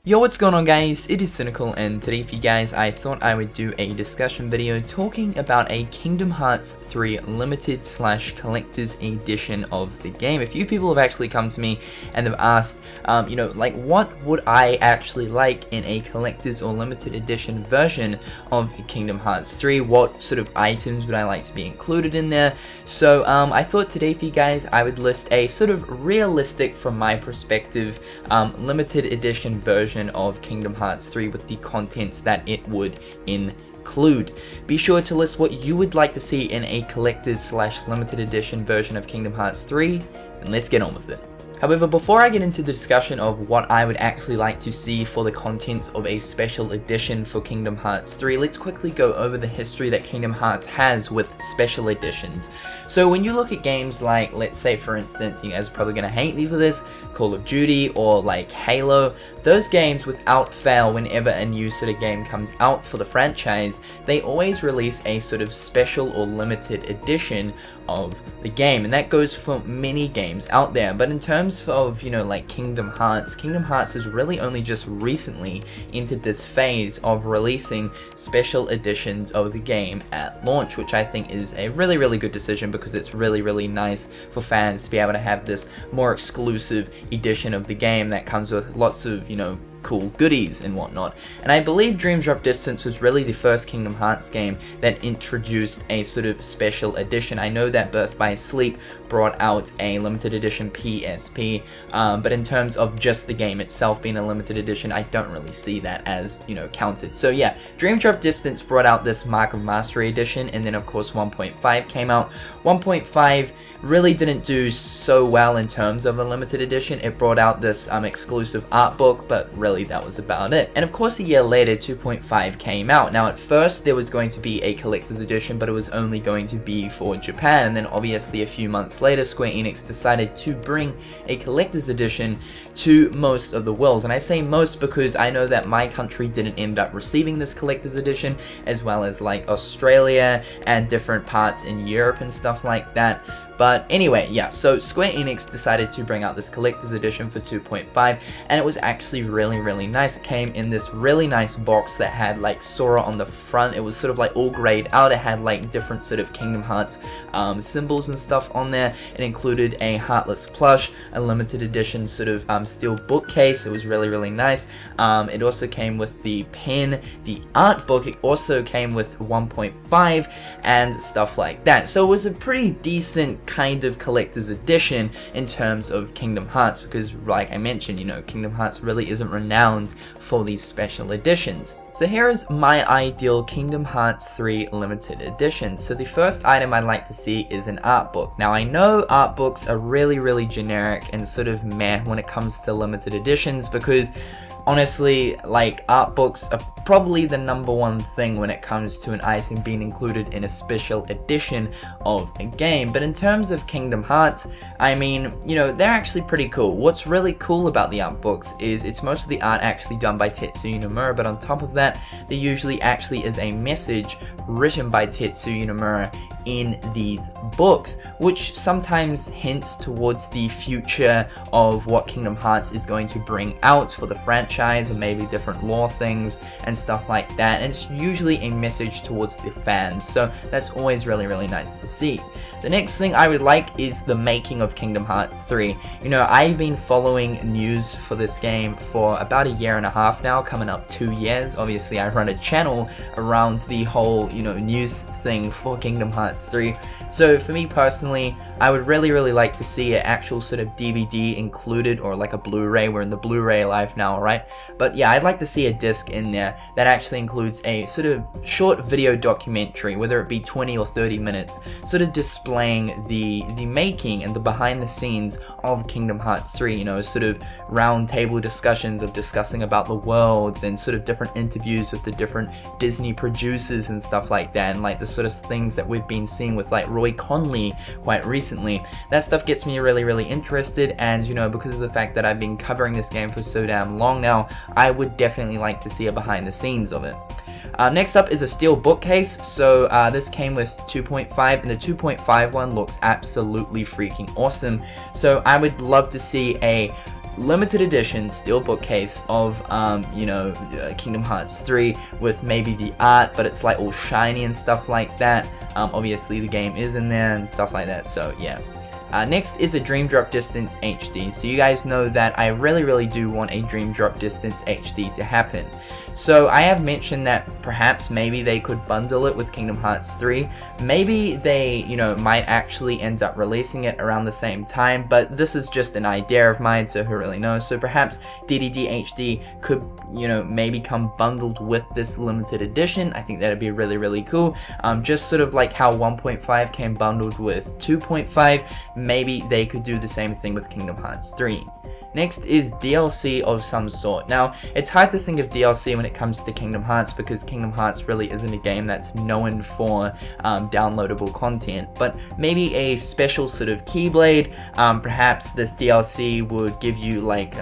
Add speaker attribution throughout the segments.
Speaker 1: Yo, what's going on guys, it is Cynnnical, and today for you guys I thought I would do a discussion video talking about a Kingdom Hearts 3 limited / collector's edition of the game. A few people have actually come to me and have asked, like what would I actually like in a collector's or limited edition version of Kingdom Hearts 3? What sort of items would I like to be included in there? So I thought today for you guys I would list a sort of realistic, from my perspective, limited edition version of Kingdom Hearts 3 with the contents that it would include. Be sure to list what you would like to see in a collector's / limited edition version of Kingdom Hearts 3, and let's get on with it. However, before I get into the discussion of what I would actually like to see for the contents of a special edition for Kingdom Hearts 3, let's quickly go over the history that Kingdom Hearts has with special editions. So when you look at games like, let's say for instance, you guys are probably going to hate me for this, Call of Duty or like Halo, those games without fail, whenever a new sort of game comes out for the franchise, they always release a sort of special or limited edition of the game, and that goes for many games out there. But in terms of, like Kingdom Hearts has really only just recently entered this phase of releasing special editions of the game at launch, which I think is a really good decision, because it's really nice for fans to be able to have this more exclusive edition of the game that comes with lots of, cool goodies and whatnot. And I believe Dreams Drop Distance was really the first Kingdom Hearts game that introduced a sort of special edition. I know that Birth by Sleep brought out a limited edition PSP, but in terms of just the game itself being a limited edition, I don't really see that as, counted. So yeah, Dreams Drop Distance brought out this Mark of Mastery edition, and then of course 1.5 came out. 1.5 really didn't do so well in terms of a limited edition. It brought out this exclusive art book, but really that was about it. And of course a year later 2.5 came out. Now at first there was going to be a collector's edition, but it was only going to be for Japan, and then obviously a few months later Square Enix decided to bring a collector's edition to most of the world. And I say most because I know that my country didn't end up receiving this collector's edition, as well as like Australia and different parts in Europe and stuff like that. But anyway, yeah, so Square Enix decided to bring out this collector's edition for 2.5, and it was actually really nice. It came in this really nice box that had like Sora on the front. It was sort of like all grayed out. It had like different sort of Kingdom Hearts symbols and stuff on there. It included a Heartless plush, a limited edition sort of Steelbook Case. It was really nice. It also came with the pen, the art book. It also came with 1.5 and stuff like that. So it was a pretty decent kind of collector's edition in terms of Kingdom Hearts, because like I mentioned, Kingdom Hearts really isn't renowned for these special editions. So here is my ideal Kingdom Hearts 3 limited edition. So the first item I'd like to see is an art book. Now I know art books are really generic and sort of meh when it comes to limited editions, because honestly, like, art books are probably the #1 thing when it comes to an item being included in a special edition of a game. But in terms of Kingdom Hearts, I mean, they're actually pretty cool. What's really cool about the art books is it's most of the art actually done by Tetsuya Nomura, but on top of that, there usually actually is a message written by Tetsuya Nomura in these books, which sometimes hints towards the future of what Kingdom Hearts is going to bring out for the franchise, or maybe different lore things and stuff like that. And it's usually a message towards the fans, so that's always really nice to see. The next thing I would like is the making of Kingdom Hearts 3. I've been following news for this game for about a year and a half now, coming up 2 years. Obviously I run a channel around the whole, news thing for Kingdom Hearts 3. So for me personally, I would really like to see an actual sort of DVD included, or like a Blu-ray. We're in the Blu-ray life now, right? But yeah, I'd like to see a disc in there that actually includes a sort of short video documentary, whether it be 20 or 30 minutes, sort of displaying the making and the behind the scenes of Kingdom Hearts 3, sort of round table discussions of discussing about the worlds, and sort of different interviews with the different Disney producers and stuff like that, and like the sort of things that we've been seeing with like Roy Conley quite recently. That stuff gets me really interested, and because of the fact that I've been covering this game for so damn long now, I would definitely like to see a behind the scenes of it. Next up is a Steelbook Case. So this came with 2.5, and the 2.5 one looks absolutely freaking awesome. So I would love to see a limited edition steelbook case of you know, Kingdom Hearts 3 with maybe the art, but it's like all shiny and stuff like that. Obviously the game is in there and stuff like that, so yeah. Next is a Dream Drop Distance HD. So you guys know that I really do want a Dream Drop Distance HD to happen. So I have mentioned that perhaps maybe they could bundle it with Kingdom Hearts 3. Maybe they, you know, might actually end up releasing it around the same time, but this is just an idea of mine, so who really knows. So perhaps DDD HD could, you know, maybe come bundled with this limited edition. I think that'd be really cool. Just sort of like how 1.5 came bundled with 2.5, maybe they could do the same thing with Kingdom Hearts 3. Next is DLC of some sort. Now, it's hard to think of DLC when it comes to Kingdom Hearts because Kingdom Hearts really isn't a game that's known for downloadable content, but maybe a special sort of Keyblade. Perhaps this DLC would give you like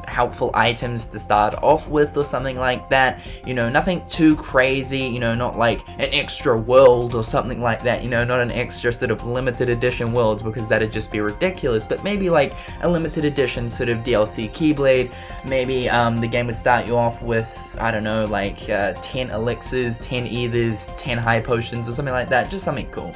Speaker 1: helpful items to start off with or something like that. You know, nothing too crazy, you know, not like an extra world or something like that, you know, not an extra sort of limited edition world because that'd just be ridiculous, but maybe like a limited edition sort of DLC Keyblade. Maybe the game would start you off with, I don't know, like 10 elixirs, 10 ethers, 10 high potions or something like that, just something cool.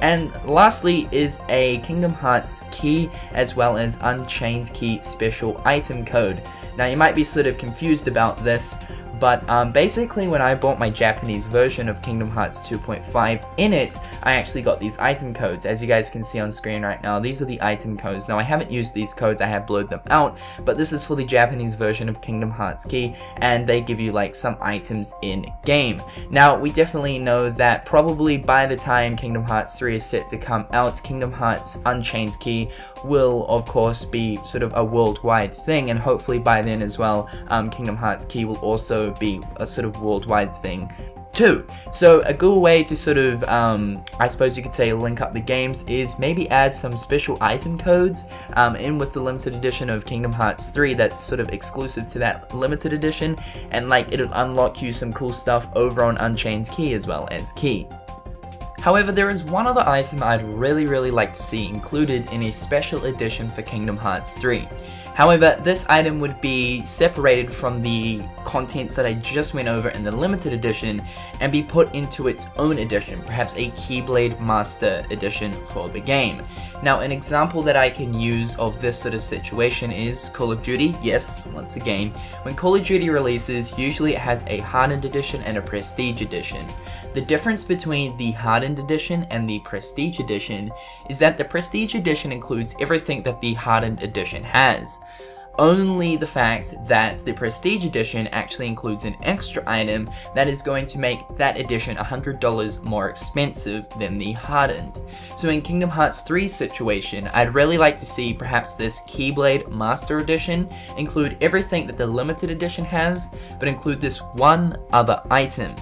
Speaker 1: And lastly is a Kingdom Hearts key as well as Unchained Key special item code. Now you might be sort of confused about this, but basically when I bought my Japanese version of Kingdom Hearts 2.5, in it I actually got these item codes. As you guys can see on screen right now, these are the item codes. Now I haven't used these codes, I have blurred them out, but this is for the Japanese version of Kingdom Hearts key, and they give you like some items in game. Now we definitely know that probably by the time Kingdom Hearts 3 is set to come out, Kingdom Hearts Unchained Key will of course be sort of a worldwide thing, and hopefully by then as well Kingdom Hearts key will also be a sort of worldwide thing too. So a good way to sort of I suppose you could say link up the games is maybe add some special item codes in with the limited edition of Kingdom Hearts 3 that's sort of exclusive to that limited edition, and like it'll unlock you some cool stuff over on Unchained Key as well as key. However, there is one other item I'd really like to see included in a special edition for Kingdom Hearts 3. However, this item would be separated from the contents that I just went over in the limited edition and be put into its own edition, perhaps a Keyblade Master edition for the game. Now, an example that I can use of this sort of situation is Call of Duty. Yes, once again, when Call of Duty releases, usually it has a Hardened Edition and a Prestige Edition. The difference between the Hardened Edition and the Prestige Edition is that the Prestige Edition includes everything that the Hardened Edition has. Only the fact that the Prestige Edition actually includes an extra item that is going to make that edition $100 more expensive than the Hardened. So in Kingdom Hearts 3's situation, I'd really like to see perhaps this Keyblade Master Edition include everything that the limited edition has, but include this one other item.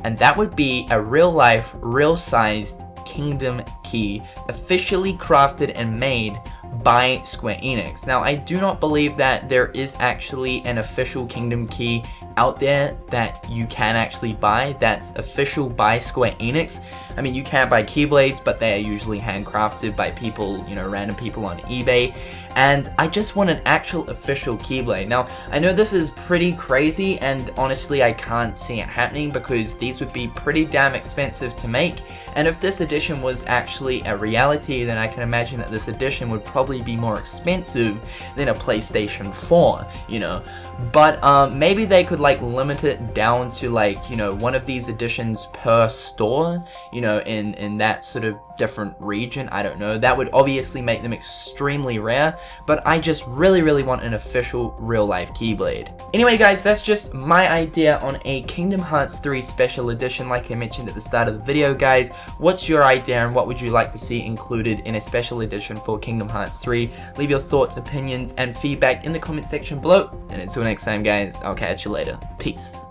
Speaker 1: And that would be a real-life, real-sized Kingdom Key, officially crafted and made by Square Enix. Now, I do not believe that there is actually an official Kingdom Key out there that you can actually buy that's official by Square Enix. I mean, you can buy Keyblades, but they are usually handcrafted by people, you know, random people on eBay. And I just want an actual official Keyblade. Now, I know this is pretty crazy, and honestly I can't see it happening because these would be pretty damn expensive to make. And if this edition was actually a reality, then I can imagine that this edition would probably be more expensive than a PlayStation 4, you know. But maybe they could like limit it down to like, you know, one of these editions per store, you know, in that sort of different region. I don't know. That would obviously make them extremely rare, but I just really want an official real-life Keyblade. Anyway guys, that's just my idea on a Kingdom Hearts 3 special edition like I mentioned at the start of the video, guys. What's your idea and what would you like to see included in a special edition for Kingdom Hearts 3? Leave your thoughts, opinions, and feedback in the comment section below. And until next time guys, I'll catch you later. Peace.